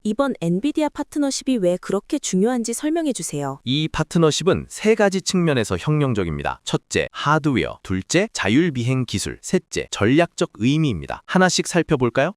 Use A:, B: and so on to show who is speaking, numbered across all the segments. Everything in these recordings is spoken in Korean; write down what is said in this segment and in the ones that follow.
A: 이번 엔비디아 파트너십이 왜 그렇게 중요한지 설명해 주세요.
B: 이 파트너십은 세 가지 측면에서 혁명적입니다. 첫째, 하드웨어. 둘째, 자율비행 기술. 셋째, 전략적 의미입니다. 하나씩 살펴볼까요?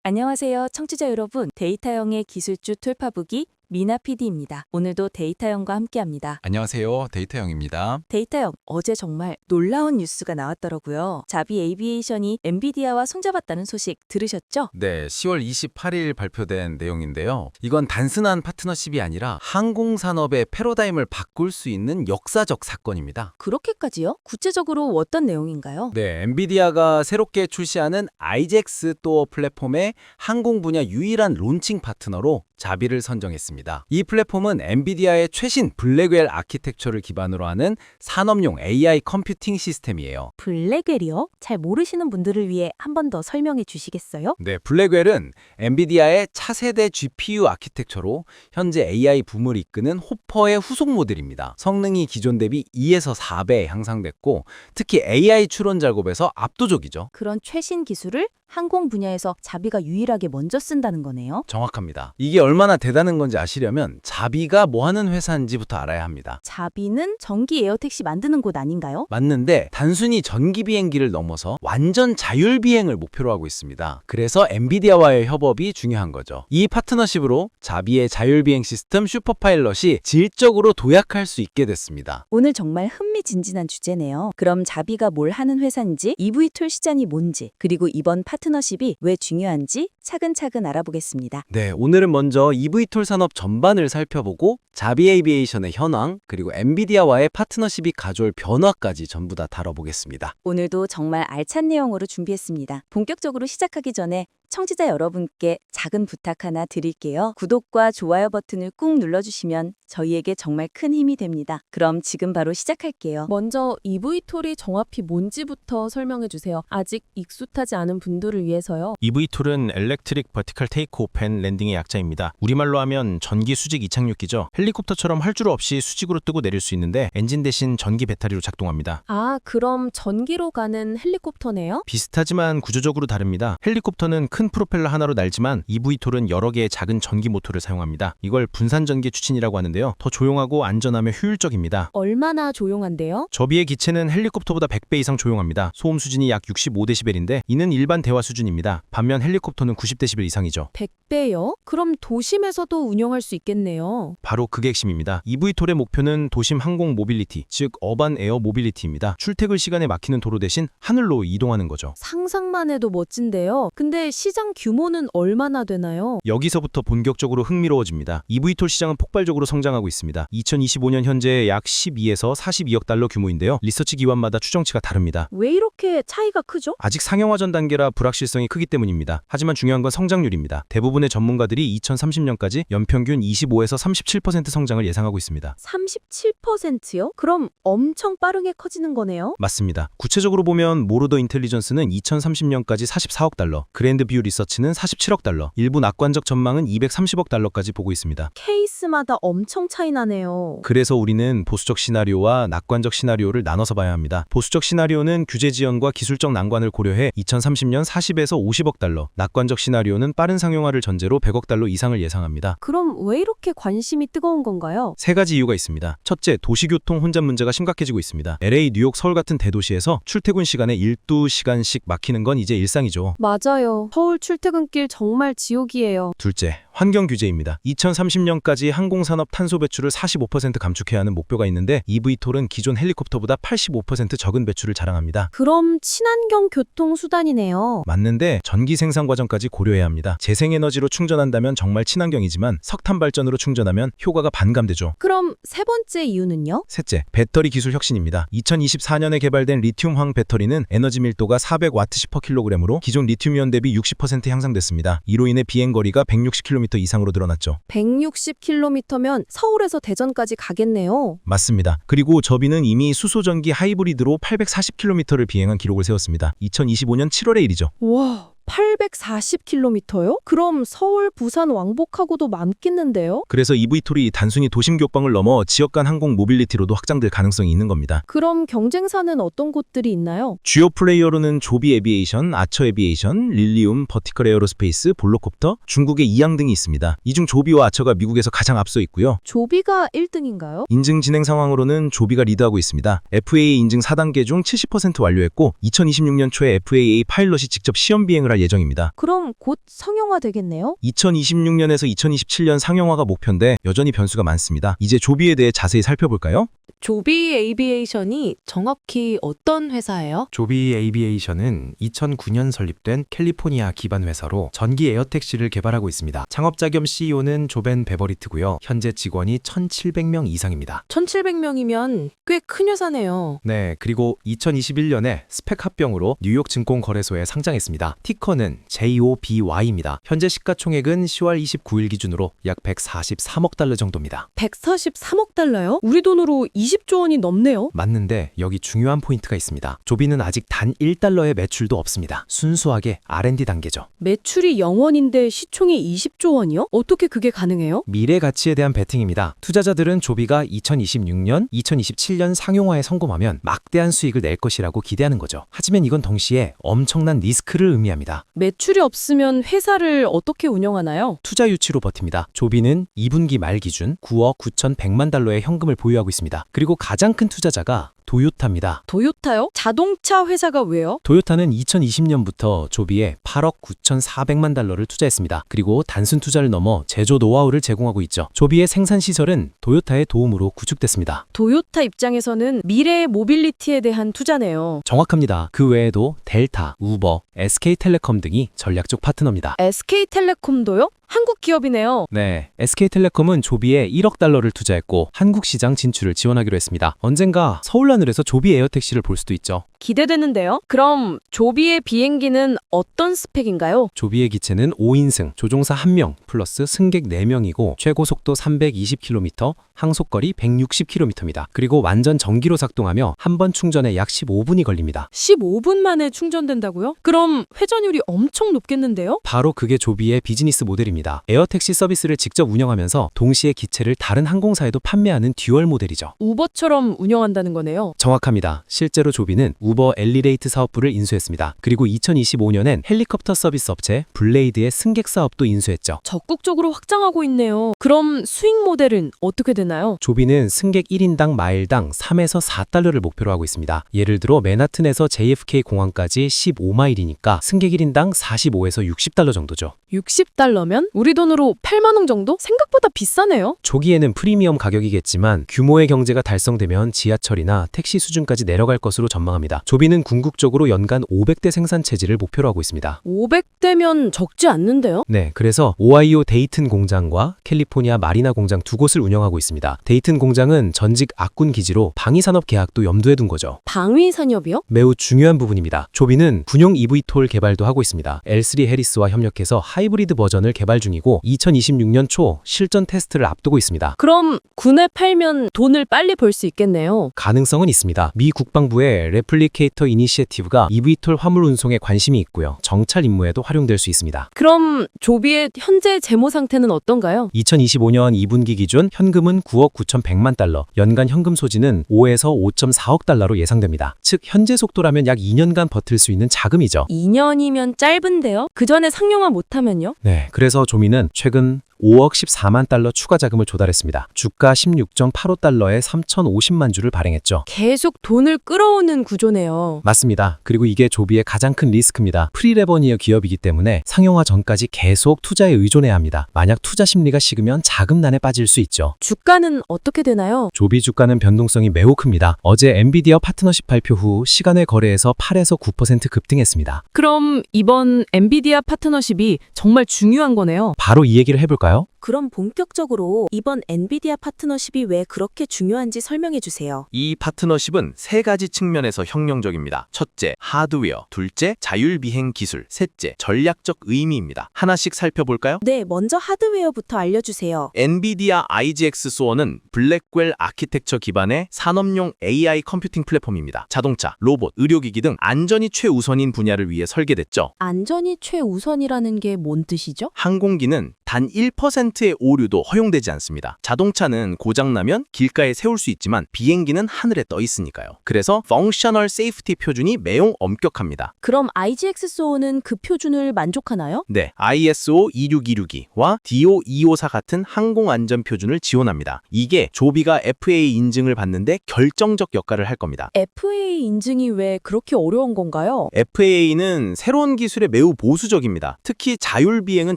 A: 안녕하세요, 청취자 여러분. 데이터형의 기술주 툴파북이 미나 PD입니다. 오늘도 데이터형과 함께합니다.
C: 안녕하세요. 데이터형입니다.
A: 데이터형, 어제 정말 놀라운 뉴스가 나왔더라고요. 자비 에이비에이션이 엔비디아와 손잡았다는 소식 들으셨죠?
C: 네, 10월 28일 발표된 내용인데요. 이건 단순한 파트너십이 아니라 항공산업의 패러다임을 바꿀 수 있는 역사적 사건입니다.
A: 그렇게까지요? 구체적으로 어떤 내용인가요?
C: 네, 엔비디아가 새롭게 출시하는 아이젝스 도어 플랫폼의 항공 분야 유일한 론칭 파트너로 자비를 선정했습니다. 이 플랫폼은 엔비디아의 최신 블랙웰 아키텍처를 기반으로 하는 산업용 AI 컴퓨팅 시스템이에요.
A: 블랙웰이요? 잘 모르시는 분들을 위해 한 번 더 설명해 주시겠어요?
C: 네, 블랙웰은 엔비디아의 차세대 GPU 아키텍처로 현재 AI 붐을 이끄는 호퍼의 후속 모델입니다. 성능이 기존 대비 2에서 4배 향상됐고 특히 AI 추론 작업에서 압도적이죠.
A: 그런 최신 기술을 항공 분야에서 자비가 유일하게 먼저 쓴다는 거네요.
C: 정확합니다. 이게 얼마나 대단한 건지 아시려면 자비가 뭐 하는 회사인지부터 알아야 합니다.
A: 자비는 전기 에어택시 만드는 곳 아닌가요?
C: 맞는데 단순히 전기 비행기를 넘어서 완전 자율 비행을 목표로 하고 있습니다. 그래서 엔비디아와의 협업이 중요한 거죠. 이 파트너십으로 자비의 자율 비행 시스템 슈퍼파일럿이 질적으로 도약할 수 있게 됐습니다.
A: 오늘 정말 흥미진진한 주제네요. 그럼 자비가 뭘 하는 회사인지, EV툴 시장이 뭔지, 그리고 이번 파트너십이 왜 중요한지 차근차근 알아보겠습니다.
C: 네, 오늘은 먼저 EV툴 산업 전반을 살펴보고 자비 에이비에이션의 현황, 그리고 엔비디아와의 파트너십이 가져올 변화까지 전부 다 다뤄보겠습니다.
A: 오늘도 정말 알찬 내용으로 준비했습니다. 본격적으로 시작하기 전에 청취자 여러분께 작은 부탁 하나 드릴게요. 구독과 좋아요 버튼을 꾹 눌러주시면 저희에게 정말 큰 힘이 됩니다. 그럼 지금 바로 시작할게요.
D: 먼저 EV툴이 정확히 뭔지부터 설명해 주세요. 아직 익숙하지 않은 분들을 위해서요.
B: EV툴은 Electric Vertical Takeoff and Landing의 약자입니다. 우리말로 하면 전기 수직 이착륙기죠. 헬리콥터처럼 활주로 없이 수직으로 뜨고 내릴 수 있는데 엔진 대신 전기 배터리로 작동합니다.
D: 아, 그럼 전기로 가는 헬리콥터네요?
B: 비슷하지만 구조적으로 다릅니다. 헬리콥터는 큰 프로펠러 하나로 날지만 EV툴은 여러 개의 작은 전기 모터를 사용합니다. 이걸 분산전기 추진이라고 하는데요. 더 조용하고 안전하며 효율적입니다.
D: 얼마나 조용한데요?
B: 저비의 기체는 헬리콥터보다 100배 이상 조용합니다. 소음 수준이 약 65데시벨인데 이는 일반 대화 수준입니다. 반면 헬리콥터는 90데시벨 이상이죠.
D: 100배요? 그럼 도심에서도 운영할 수 있겠네요.
B: 바로 그게 핵심입니다. EV툴의 목표는 도심 항공 모빌리티, 즉 어반 에어 모빌리티입니다. 출퇴근 시간에 막히는 도로 대신 하늘로 이동하는 거죠.
D: 상상만 해도 멋진데요. 근데 시장 규모는 얼마나 되나요?
B: 여기서부터 본격적으로 흥미로워집니다. EV툴 시장은 폭발적으로 성장하고 있습니다. 2025년 현재 약 12에서 42억 달러 규모인데요. 리서치 기관마다 추정치가 다릅니다.
D: 왜 이렇게 차이가 크죠?
B: 아직 상용화 전 단계라 불확실성이 크기 때문입니다. 하지만 중요한 건 성장률입니다. 대부분의 전문가들이 2030년까지 연평균 25에서 37% 성장을 예상하고 있습니다.
D: 37%요? 그럼 엄청 빠르게 커지는 거네요?
B: 맞습니다. 구체적으로 보면 모르더 인텔리전스는 2030년까지 44억 달러, 그랜드 뷰 리서치는 47억 달러, 일부 낙관적 전망은 230억 달러까지 보고 있습니다.
D: 케이스마다 엄청 차이 나네요.
B: 그래서 우리는 보수적 시나리오와 낙관적 시나리오를 나눠서 봐야 합니다. 보수적 시나리오는 규제 지연과 기술적 난관을 고려해 2030년 40에서 50억 달러, 낙관적 시나리오는 빠른 상용화를 전제로 100억 달러 이상을 예상합니다.
D: 그럼 왜 이렇게 관심이 뜨거운 건가요?
B: 세 가지 이유가 있습니다. 첫째, 도시교통 혼잡 문제가 심각해지고 있습니다. LA, 뉴욕, 서울 같은 대도시에서 출퇴근 시간에 12시간씩 막히는 건 이제 일상이죠.
D: 맞아요. 서울 출퇴근길 정말 지옥이에요.
B: 둘째, 환경 규제입니다. 2030년까지 항공산업 탄소 배출을 45% 감축해야 하는 목표가 있는데 EV툴은 기존 헬리콥터보다 85% 적은 배출을 자랑합니다.
D: 그럼 친환경 교통수단이네요.
B: 맞는데 전기 생산 과정까지 고려해야 합니다. 재생에너지로 충전한다면 정말 친환경이지만 석탄 발전으로 충전하면 효과가 반감되죠.
D: 그럼 세 번째 이유는요?
B: 셋째, 배터리 기술 혁신입니다. 2024년에 개발된 리튬황 배터리는 에너지 밀도가 400Wh/kg으로 기존 리튬이온 대비 60% 향상됐습니다. 이로 인해 비행거리가 160km 이상으로 늘어났죠.
D: 160km면 서울에서 대전까지 가겠네요.
B: 맞습니다. 그리고 저비는 이미 수소전기 하이브리드로 840km를 비행한 기록을 세웠습니다. 2025년 7월의 일이죠.
D: 와, 840km요? 그럼 서울, 부산 왕복하고도 많겠는데요?
B: 그래서 eVTOL이 단순히 도심 교빵을 넘어 지역 간 항공 모빌리티로도 확장될 가능성이 있는 겁니다.
D: 그럼 경쟁사는 어떤 곳들이 있나요?
B: 주요 플레이어로는 조비 에비에이션, 아처 에비에이션, 릴리움, 버티컬 에어로스페이스, 볼로콥터, 중국의 이양 등이 있습니다. 이 중 조비와 아처가 미국에서 가장 앞서 있고요.
D: 조비가 1등인가요?
B: 인증 진행 상황으로는 조비가 리드하고 있습니다. FAA 인증 4단계 중 70% 완료했고 2026년 초에 FAA 파일럿이 직접 시험 비행을 할 예정입니다.
D: 그럼 곧 상용화 되겠네요?
B: 2026년에서 2027년 상용화가 목표인데 여전히 변수가 많습니다. 이제 조비에 대해 자세히 살펴볼까요?
D: 조비 에이비에이션이 정확히 어떤 회사예요?
E: 조비 에이비에이션은 2009년 설립된 캘리포니아 기반 회사로 전기 에어택시를 개발하고 있습니다. 창업자 겸 CEO는 조벤 베버리트고요. 현재 직원이 1,700명 이상입니다.
D: 1,700명이면 꽤 큰 회사네요.
E: 네, 그리고 2021년에 스펙 합병으로 뉴욕 증권거래소에 상장했습니다. 티커는 JOBY입니다. 현재 시가총액은 10월 29일 기준으로 약 143억 달러 정도입니다.
D: 143억 달러요? 우리 돈으로 20조 원이 넘네요.
E: 맞는데 여기 중요한 포인트가 있습니다. 조비는 아직 단 1달러의 매출도 없습니다. 순수하게 R&D 단계죠.
D: 매출이 0원인데 시총이 20조 원이요? 어떻게 그게 가능해요?
E: 미래 가치에 대한 베팅입니다. 투자자들은 조비가 2026년, 2027년 상용화에 성공하면 막대한 수익을 낼 것이라고 기대하는 거죠. 하지만 이건 동시에 엄청난 리스크를 의미합니다.
D: 매출이 없으면 회사를 어떻게 운영하나요?
E: 투자 유치로 버팁니다. 조비는 2분기 말 기준 9억 9,100만 달러의 현금을 보유하고 있습니다. 그리고 가장 큰 투자자가 도요타입니다.
D: 도요타요? 자동차 회사가 왜요?
E: 도요타는 2020년부터 조비에 8억 9,400만 달러를 투자했습니다. 그리고 단순 투자를 넘어 제조 노하우를 제공하고 있죠. 조비의 생산 시설은 도요타의 도움으로 구축됐습니다.
D: 도요타 입장에서는 미래의 모빌리티에 대한 투자네요.
E: 정확합니다. 그 외에도 델타, 우버, SK텔레콤 등이 전략적 파트너입니다.
D: SK텔레콤도요? 한국 기업이네요.
E: 네, SK텔레콤은 조비에 1억 달러를 투자했고 한국 시장 진출을 지원하기로 했습니다. 언젠가 서울하늘에서 조비 에어택시를 볼 수도 있죠.
D: 기대되는데요. 그럼 조비의 비행기는 어떤 스펙인가요?
E: 조비의 기체는 5인승, 조종사 1명 플러스 승객 4명이고 최고 속도 320km, 항속거리 160km입니다. 그리고 완전 전기로 작동하며 한 번 충전에 약 15분이 걸립니다.
D: 15분 만에 충전된다고요? 그럼 회전율이 엄청 높겠는데요?
E: 바로 그게 조비의 비즈니스 모델입니다. 에어택시 서비스를 직접 운영하면서 동시에 기체를 다른 항공사에도 판매하는 듀얼 모델이죠.
D: 우버처럼 운영한다는 거네요.
E: 정확합니다. 실제로 조비는 우버 엘리레이트 사업부를 인수했습니다. 그리고 2025년엔 헬리콥터 서비스 업체 블레이드의 승객 사업도 인수했죠.
D: 적극적으로 확장하고 있네요. 그럼 수익 모델은 어떻게 되나요?
E: 조비는 승객 1인당 마일당 3에서 4달러를 목표로 하고 있습니다. 예를 들어 맨하튼에서 JFK 공항까지 15마일이니까 승객 1인당 45에서 60달러 정도죠.
D: 60달러면 우리 돈으로 8만 원 정도? 생각보다 비싸네요.
E: 초기에는 프리미엄 가격이겠지만 규모의 경제가 달성되면 지하철이나 택시 수준까지 내려갈 것으로 전망합니다. 조비는 궁극적으로 연간 500대 생산 체질을 목표로 하고 있습니다.
D: 500대면 적지 않는데요?
E: 네, 그래서 오하이오 데이튼 공장과 캘리포니아 마리나 공장 두 곳을 운영하고 있습니다. 데이튼 공장은 전직 악군 기지로 방위산업 계약도 염두에 둔 거죠.
D: 방위 산업이요?
E: 매우 중요한 부분입니다. 조비는 군용 eVTOL 개발도 하고 있습니다. L3 해리스와 협력해서 하이브리드 버전을 개발 중이고 2026년 초 실전 테스트를 앞두고 있습니다.
D: 그럼 군에 팔면 돈을 빨리 벌 수 있겠네요.
E: 가능성은 있습니다. 미 국방부의 레플리케이터 이니시애티브가 eVTOL 화물 운송에 관심이 있고요. 정찰 임무에도 활용될 수 있습니다.
D: 그럼 조비의 현재 재무 상태는 어떤가요?
E: 2025년 2분기 기준 현금은 9억 9,100만 달러, 연간 현금 소진은 5에서 5.4억 달러로 예상됩니다. 즉 현재 속도라면 약 2년간 버틸 수 있는 자금이죠.
D: 2년이면 짧은데요? 그 전에 상용화 못하면요?
E: 네, 그래서 조미는 최근 5억 14만 달러 추가 자금을 조달했습니다. 주가 16.85달러에 3,050만 주를 발행했죠.
D: 계속 돈을 끌어오는 구조네요.
E: 맞습니다. 그리고 이게 조비의 가장 큰 리스크입니다. 프리레버니어 기업이기 때문에 상용화 전까지 계속 투자에 의존해야 합니다. 만약 투자 심리가 식으면 자금난에 빠질 수 있죠.
D: 주가는 어떻게 되나요?
E: 조비 주가는 변동성이 매우 큽니다. 어제 엔비디아 파트너십 발표 후 시간외 거래에서 8에서 9% 급등했습니다.
D: 그럼 이번 엔비디아 파트너십이 정말 중요한 거네요.
E: 바로 이 얘기를 해볼까요? 건가요?
D: 그럼 본격적으로 이번 엔비디아 파트너십이 왜 그렇게 중요한지 설명해 주세요.
C: 이 파트너십은 세 가지 측면에서 혁명적입니다. 첫째, 하드웨어. 둘째, 자율비행 기술. 셋째, 전략적 의미입니다. 하나씩 살펴볼까요?
D: 네, 먼저 하드웨어부터 알려주세요.
C: 엔비디아 IGX 소어는 블랙웰 아키텍처 기반의 산업용 AI 컴퓨팅 플랫폼입니다. 자동차, 로봇, 의료기기 등 안전이 최우선인 분야를 위해 설계됐죠.
D: 안전이 최우선이라는 게 뭔 뜻이죠?
C: 항공기는 단 1%의 오류도 허용되지 않습니다. 자동차는 고장나면 길가에 세울 수 있지만 비행기는 하늘에 떠 있으니까요. 그래서 펑셔널 세이프티 표준이 매우 엄격합니다.
D: 그럼 IGX 소어는 그 표준을 만족하나요?
C: 네, ISO 26262와 DO 254 같은 항공안전 표준을 지원합니다. 이게 조비가 FAA 인증을 받는데 결정적 역할을 할 겁니다.
D: FAA 인증이 왜 그렇게 어려운 건가요?
C: FAA는 새로운 기술에 매우 보수적입니다. 특히 자율비행은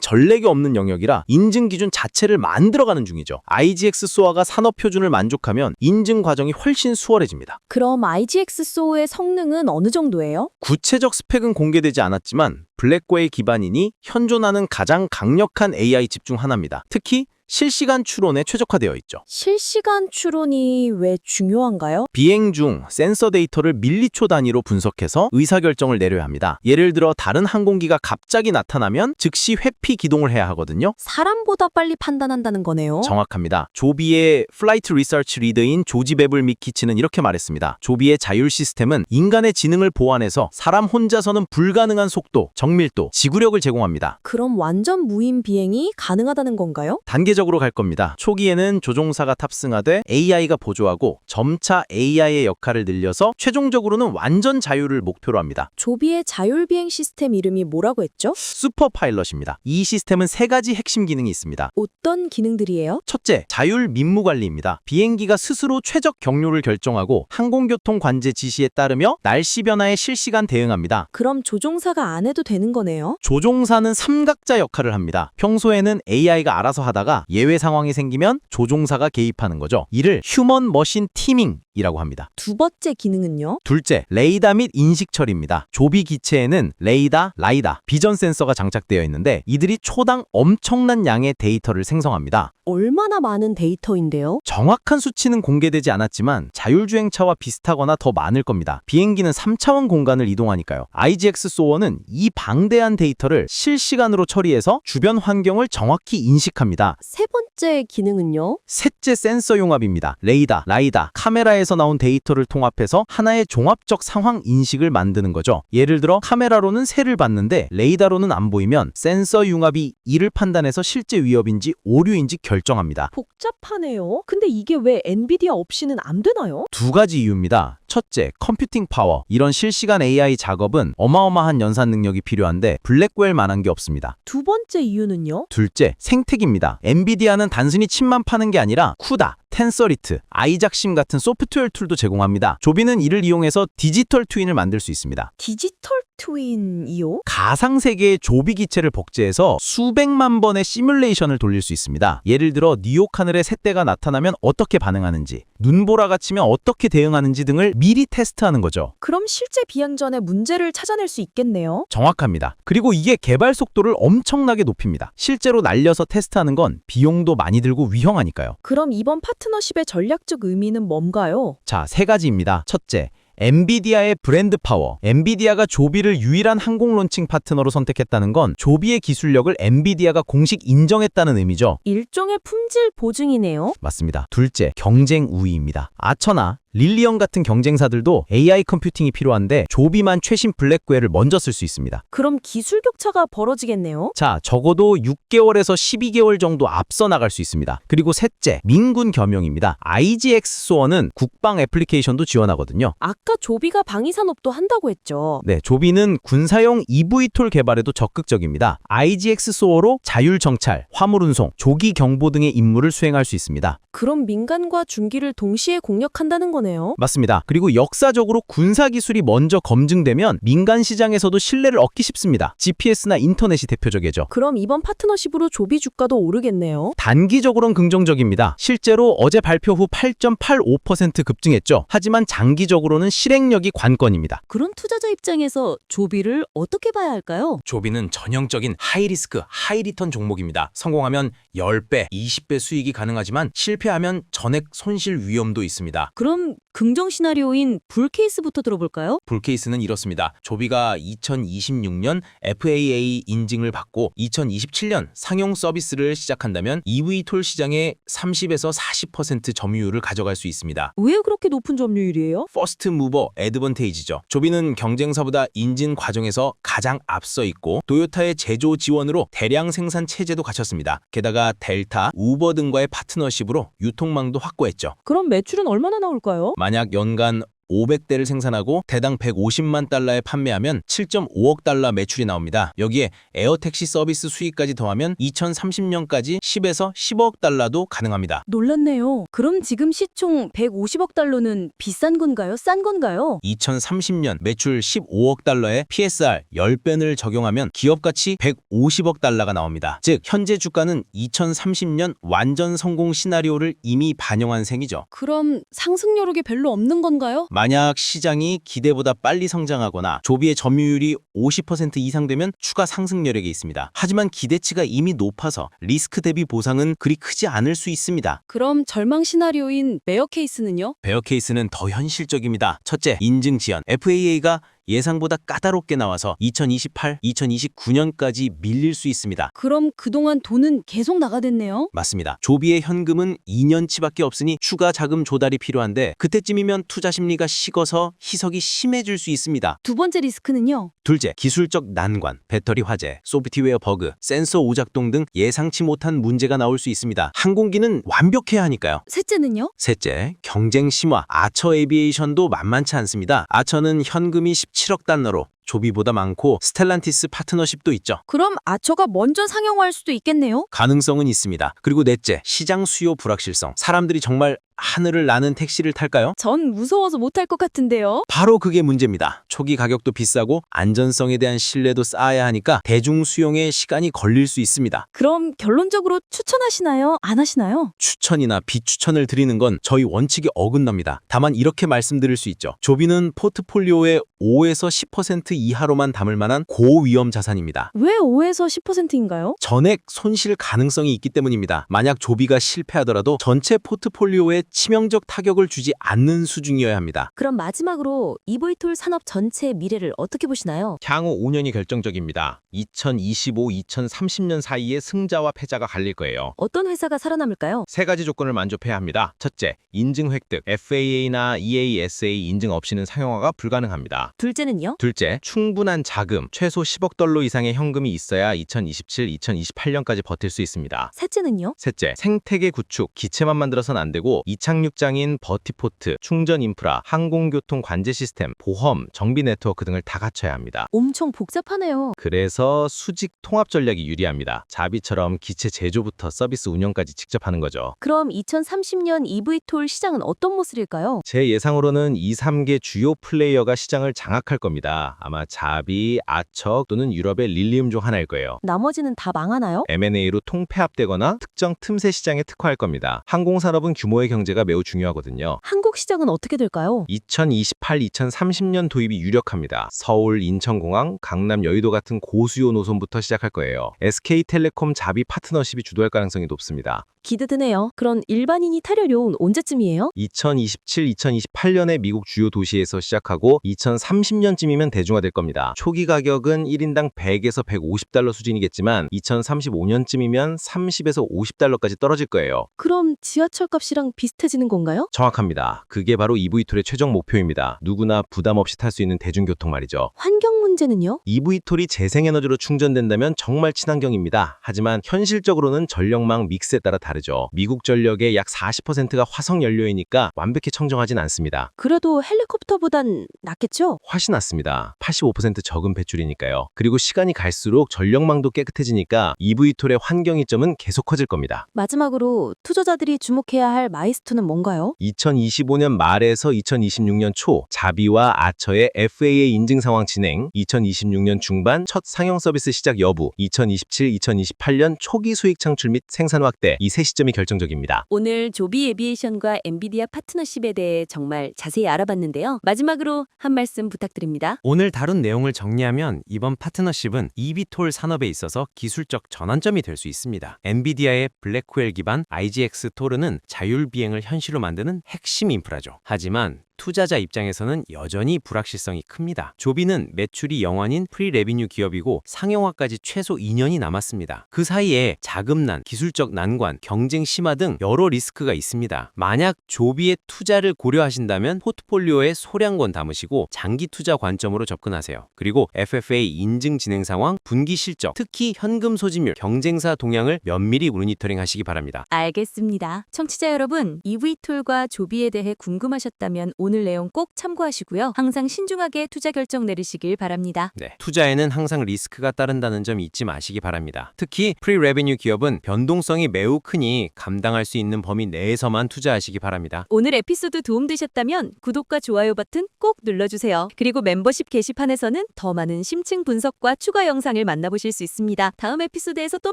C: 전례가 없는 영역이라 인증 기준 자체를 만들어가는 중이죠. IGX 소어가 산업 표준을 만족하면 인증 과정이 훨씬 수월해집니다.
D: 그럼 IGX 소어의 성능은 어느 정도예요?
C: 구체적 스펙은 공개되지 않았지만 블랙웰 기반이니 현존하는 가장 강력한 AI 집 중 하나입니다. 특히 실시간 추론에 최적화되어 있죠.
D: 실시간 추론이 왜 중요한가요?
C: 비행 중 센서 데이터를 밀리초 단위로 분석해서 의사결정을 내려야 합니다. 예를 들어 다른 항공기가 갑자기 나타나면 즉시 회피 기동을 해야 하거든요.
D: 사람보다 빨리 판단한다는 거네요.
C: 정확합니다. 조비의 플라이트 리서치 리더인 조지 베블 미키치는 이렇게 말했습니다. 조비의 자율 시스템은 인간의 지능을 보완해서 사람 혼자서는 불가능한 속도, 정밀도, 지구력을 제공합니다.
D: 그럼 완전 무인 비행이 가능하다는 건가요?
C: 단계적으로 갈 겁니다. 초기에는 조종사가 탑승하되 AI가 보조하고 점차 AI의 역할을 늘려서 최종적으로는 완전 자율을 목표로 합니다.
D: 조비의 자율비행 시스템 이름이 뭐라고 했죠?
C: 슈퍼 파일럿입니다. 이 시스템은 세 가지 핵심 기능이 있습니다.
D: 어떤 기능들이에요?
C: 첫째, 자율 민무 관리입니다. 비행기가 스스로 최적 경로를 결정하고 항공교통 관제 지시에 따르며 날씨 변화에 실시간 대응합니다.
D: 그럼 조종사가 안 해도 되는 거네요?
C: 조종사는 삼각자 역할을 합니다. 평소에는 AI가 알아서 하다가 예외 상황이 생기면 조종사가 개입하는 거죠. 이를 휴먼 머신 티밍이라고 합니다.
D: 두 번째 기능은요?
C: 둘째, 레이더 및 인식 처리입니다. 조비 기체에는 레이더, 라이다, 비전 센서가 장착되어 있는데 이들이 초당 엄청난 양의 데이터를 생성합니다.
D: 얼마나 많은 데이터인데요?
C: 정확한 수치는 공개되지 않았지만 자율주행차와 비슷하거나 더 많을 겁니다. 비행기는 3차원 공간을 이동하니까요. IGX 소어는 이 방대한 데이터를 실시간으로 처리해서 주변 환경을 정확히 인식합니다.
D: 세 번째 기능은요?
C: 셋째, 센서 융합입니다. 레이더, 라이다, 카메라에서 나온 데이터를 통합해서 하나의 종합적 상황 인식을 만드는 거죠. 예를 들어 카메라로는 새를 봤는데 레이더로는 안 보이면 센서 융합이 이를 판단해서 실제 위협인지 오류인지 결정합니다.
D: 복잡하네요. 근데 이게 왜 엔비디아 없이는 안 되나요?
C: 두 가지 이유입니다. 첫째, 컴퓨팅 파워. 이런 실시간 AI 작업은 어마어마한 연산 능력이 필요한데 블랙웰만한 게 없습니다.
D: 두 번째 이유는요?
C: 둘째, 생태계입니다. 엔비디아는 단순히 칩만 파는 게 아니라 쿠다, 텐서리트, 아이작심 같은 소프트웨어 툴도 제공합니다. 조비는 이를 이용해서 디지털 트윈을 만들 수 있습니다.
D: 디지털 트윈이요?
C: 가상세계의 조비 기체를 복제해서 수백만 번의 시뮬레이션을 돌릴 수 있습니다. 예를 들어 뉴욕 하늘에 새떼가 나타나면 어떻게 반응하는지, 눈보라가 치면 어떻게 대응하는지 등을 미리 테스트하는 거죠.
D: 그럼 실제 비행 전에 문제를 찾아낼 수 있겠네요.
C: 정확합니다. 그리고 이게 개발 속도를 엄청나게 높입니다. 실제로 날려서 테스트하는 건 비용도 많이 들고 위험하니까요.
D: 그럼 이번 파트너십의 전략적 의미는 뭔가요?
C: 자, 세 가지입니다. 첫째, 엔비디아의 브랜드 파워. 엔비디아가 조비를 유일한 항공 론칭 파트너로 선택했다는 건 조비의 기술력을 엔비디아가 공식 인정했다는 의미죠.
D: 일종의 품질 보증이네요.
C: 맞습니다. 둘째, 경쟁 우위입니다. 아처나 릴리언 같은 경쟁사들도 AI 컴퓨팅이 필요한데 조비만 최신 블랙웰을 먼저 쓸 수 있습니다.
D: 그럼 기술 격차가 벌어지겠네요.
C: 자, 적어도 6개월에서 12개월 정도 앞서 나갈 수 있습니다. 그리고 셋째, 민군 겸용입니다. IGX 소어는 국방 애플리케이션도 지원하거든요.
D: 아까 조비가 방위산업도 한다고 했죠.
C: 네, 조비는 군사용 EV톨 개발에도 적극적입니다. IGX 소어로 자율 정찰, 화물 운송, 조기 경보 등의 임무를 수행할 수 있습니다.
D: 그럼 민간과 중기를 동시에 공략한다는 거네요.
C: 맞습니다. 그리고 역사적으로 군사 기술이 먼저 검증되면 민간 시장에서도 신뢰를 얻기 쉽습니다. GPS나 인터넷이 대표적이죠.
D: 그럼 이번 파트너십으로 조비 주가도 오르겠네요.
C: 단기적으로는 긍정적입니다. 실제로 어제 발표 후 8.85% 급증했죠. 하지만 장기적으로는 실행력이 관건입니다.
A: 그런 투자자 입장에서 조비를 어떻게 봐야 할까요?
C: 조비는 전형적인 하이리스크, 하이리턴 종목입니다. 성공하면 10배, 20배 수익이 가능하지만 실패하면 전액 손실 위험도 있습니다.
A: 그럼 긍정 시나리오인 불 케이스부터 들어볼까요?
C: 불 케이스는 이렇습니다. 조비가 2026년 FAA 인증을 받고 2027년 상용 서비스를 시작한다면 EV톨 시장의 30에서 40% 점유율을 가져갈 수 있습니다.
A: 왜 그렇게 높은 점유율이에요?
C: 퍼스트 무버 애드번테이지죠. 조비는 경쟁사보다 인증 과정에서 가장 앞서 있고 도요타의 제조 지원으로 대량 생산 체제도 갖췄습니다. 게다가 델타, 우버 등과의 파트너십으로 유통망도 확고했죠.
A: 그럼 매출은 얼마나 나올까요?
C: 만약 연간 500대를 생산하고 대당 150만 달러에 판매하면 7.5억 달러 매출이 나옵니다. 여기에 에어택시 서비스 수익까지 더하면 2030년까지 10에서 15억 달러도 가능합니다.
A: 놀랐네요. 그럼 지금 시총 150억 달러는 비싼 건가요? 싼 건가요?
C: 2030년 매출 15억 달러에 PSR 10배를 적용하면 기업가치 150억 달러가 나옵니다. 즉 현재 주가는 2030년 완전 성공 시나리오를 이미 반영한 셈이죠.
A: 그럼 상승 여력이 별로 없는 건가요?
C: 만약 시장이 기대보다 빨리 성장하거나 조비의 점유율이 50% 이상 되면 추가 상승 여력이 있습니다. 하지만 기대치가 이미 높아서 리스크 대비 보상은 그리 크지 않을 수 있습니다.
A: 그럼 절망 시나리오인 베어 케이스는요?
C: 베어 케이스는 더 현실적입니다. 첫째, 인증 지연. FAA가 예상보다 까다롭게 나와서 2028, 2029년까지 밀릴 수 있습니다.
A: 그럼 그동안 돈은 계속 나가댔네요?
C: 맞습니다. 조비의 현금은 2년치밖에 없으니 추가 자금 조달이 필요한데 그때쯤이면 투자 심리가 식어서 희석이 심해질 수 있습니다.
A: 두 번째 리스크는요?
C: 둘째, 기술적 난관, 배터리 화재, 소프트웨어 버그, 센서 오작동 등 예상치 못한 문제가 나올 수 있습니다. 항공기는 완벽해야 하니까요.
A: 셋째는요?
C: 셋째, 경쟁 심화, 아처 에비에이션도 만만치 않습니다. 아처는 현금이 17억 달러로 조비보다 많고 스텔란티스 파트너십도 있죠.
A: 그럼 아처가 먼저 상용화할 수도 있겠네요?
C: 가능성은 있습니다. 그리고 넷째, 시장 수요 불확실성. 사람들이 정말 하늘을 나는 택시를 탈까요?
A: 전 무서워서 못할 것 같은데요?
C: 바로 그게 문제입니다. 초기 가격도 비싸고 안전성에 대한 신뢰도 쌓아야 하니까 대중 수용에 시간이 걸릴 수 있습니다.
A: 그럼 결론적으로 추천하시나요? 안 하시나요?
C: 추천이나 비추천을 드리는 건 저희 원칙에 어긋납니다. 다만 이렇게 말씀드릴 수 있죠. 조비는 포트폴리오의 5에서 10% 이하로만 담을 만한 고위험 자산입니다.
A: 왜 5에서 10%인가요?
C: 전액 손실 가능성이 있기 때문입니다. 만약 조비가 실패하더라도 전체 포트폴리오에 치명적 타격을 주지 않는 수준이어야 합니다.
A: 그럼 마지막으로 EV톨 산업 전체의 미래를 어떻게 보시나요?
F: 향후 5년이 결정적입니다. 2025, 2030년 사이에 승자와 패자가 갈릴 거예요.
A: 어떤 회사가 살아남을까요?
F: 세 가지 조건을 만족해야 합니다. 첫째, 인증 획득. FAA나 EASA 인증 없이는 상용화가 불가능합니다.
A: 둘째는요?
F: 둘째, 충분한 자금, 최소 10억 달러 이상의 현금이 있어야 2027, 2028년까지 버틸 수 있습니다.
A: 셋째는요?
F: 셋째, 생태계 구축, 기체만 만들어서는 안 되고 이착륙장인 버티포트, 충전 인프라, 항공교통 관제 시스템, 보험, 정비 네트워크 등을 다 갖춰야 합니다.
A: 엄청 복잡하네요.
F: 그래서 수직 통합 전략이 유리합니다. 자비처럼 기체 제조부터 서비스 운영까지 직접 하는 거죠.
A: 그럼 2030년 EV톨 시장은 어떤 모습일까요?
F: 제 예상으로는 2, 3개 주요 플레이어가 시장을 장악할 겁니다. 아마 자비, 아척 또는 유럽의 릴리움 중 하나일 거예요.
A: 나머지는 다 망하나요?
F: M&A로 통폐합되거나 특정 틈새 시장에 특화할 겁니다. 항공산업은 규모의 경제가 매우 중요하거든요.
A: 한국 시장은 어떻게 될까요?
F: 2028, 2030년 도입이 유력합니다. 서울, 인천공항, 강남, 여의도 같은 고수요 노선부터 시작할 거예요. SK텔레콤 자비 파트너십이 주도할 가능성이 높습니다.
A: 기대되네요. 그런 일반인이 타려려온 언제쯤이에요?
F: 2027, 2028년에 미국 주요 도시에서 시작하고 2030년쯤이면 대중화될 겁니다. 초기 가격은 1인당 100에서 150달러 수준이겠지만 2035년쯤이면 30에서 50달러까지 떨어질 거예요.
A: 그럼 지하철 값이랑 비슷해지는 건가요?
F: 정확합니다. 그게 바로 EV톨의 최종 목표입니다. 누구나 부담 없이 탈 수 있는 대중교통 말이죠.
A: 환경 문제는요?
F: EV톨이 재생에너지로 충전된다면 정말 친환경입니다. 하지만 현실적으로는 전력망 믹스에 따라 다르죠. 미국 전력의 약 40%가 화석연료이니까 완벽히 청정하진 않습니다.
A: 그래도 헬리콥터보단 낫겠죠?
F: 훨씬 낫습니다. 85% 적은 배출이니까요. 그리고 시간이 갈수록 전력망도 깨끗해지니까 EV톨의 환경 이점은 계속 커질 겁니다.
A: 마지막으로 투자자들이 주목해야 할 마이스톤은 뭔가요?
F: 2025년 말에서 2026년 초 자비와 아처의 FAA 인증 상황 진행, 2026년 중반 첫 상용 상용 서비스 시작 여부, 2027-2028년 초기 수익 창출 및 생산 확대 이 세 시점이 결정적입니다.
A: 오늘 조비 에비에이션과 엔비디아 파트너십에 대해 정말 자세히 알아봤는데요. 마지막으로 한 말씀 부탁드립니다.
C: 오늘 다룬 내용을 정리하면 이번 파트너십은 eVTOL 산업에 있어서 기술적 전환점이 될 수 있습니다. 엔비디아의 블랙홀 기반 IGX 토르는 자율 비행을 현실로 만드는 핵심 인프라죠. 하지만 투자자 입장에서는 여전히 불확실성이 큽니다. 조비는 매출이 영환인 프리레비뉴 기업이고 상용화까지 최소 2년이 남았습니다. 그 사이에 자금난, 기술적 난관, 경쟁 심화 등 여러 리스크가 있습니다. 만약 조비의 투자를 고려하신다면 포트폴리오에 소량권 담으시고 장기 투자 관점으로 접근하세요. 그리고 FFA 인증 진행 상황, 분기 실적, 특히 현금 소진율, 경쟁사 동향을 면밀히 모니터링 하시기 바랍니다.
A: 알겠습니다. 청취자 여러분, eVTOL과 조비에 대해 궁금하셨다면 오늘 내용 꼭 참고하시고요. 항상 신중하게 투자 결정 내리시길 바랍니다.
C: 네, 투자에는 항상 리스크가 따른다는 점 잊지 마시기 바랍니다. 특히 프리레비뉴 기업은 변동성이 매우 크니 감당할 수 있는 범위 내에서만 투자하시기 바랍니다.
A: 오늘 에피소드 도움되셨다면 구독과 좋아요 버튼 꼭 눌러주세요. 그리고 멤버십 게시판에서는 더 많은 심층 분석과 추가 영상을 만나보실 수 있습니다. 다음 에피소드에서 또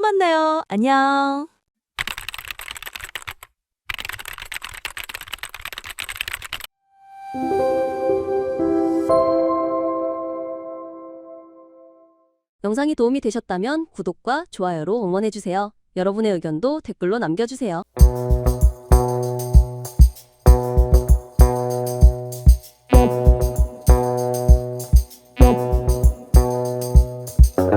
A: 만나요. 안녕.
G: 영상이 도움이 되셨다면 구독과 좋아요로 응원해주세요. 여러분의 의견도 댓글로 남겨주세요.